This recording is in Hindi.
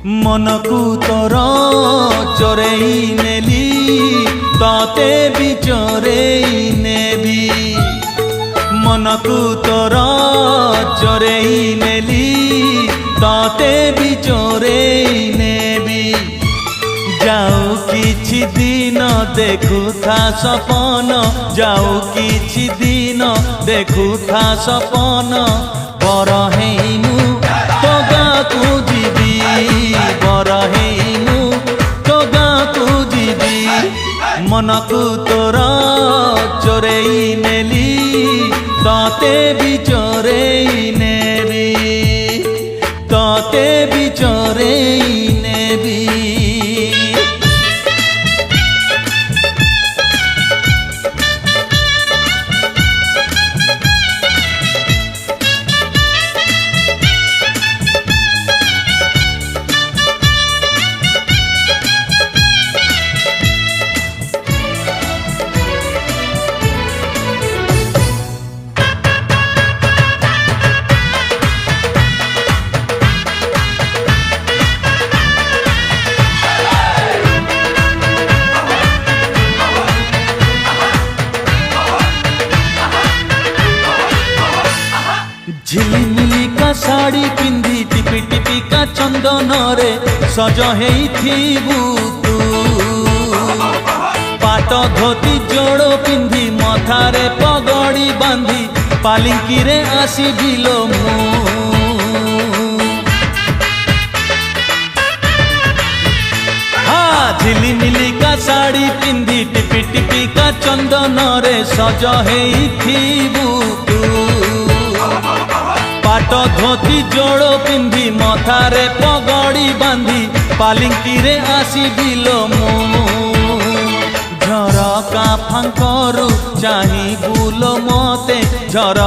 मनकू तोर चोरेई नेली ताते भी चोरेई नेबी मनकू तोर चोरेई नेली ताते भी चोरेई नेबी जाऊ किछि दिन देखु था सपन जाऊ किछि दिन देखु था सपन बर हेमु तो गाकू जीवी बर हेमु तो गाकू जीवी मनकू तोर चोरेई नेली ताते भी चोरेई नेबी ताते भी चोरेई नेबी। झिलिमिली का साड़ी पिंधी टिपी टिपी का चंदन रे सज हेइथिबु तू पाट धोती जोड़ो पिंधी मथारे पगड़ी बांधी पालिंकी रे आसीबिलो मु झिलिमिली का साड़ी पिंधी टिपी टिपी का चंदन रे सज हेइथिबु तू पाट धोती जोड़ो पिंधी मथारे पगड़ी बांधी पालिंकी रे आसीबिलो मु झरका फांकरू चाही बुलो मते झर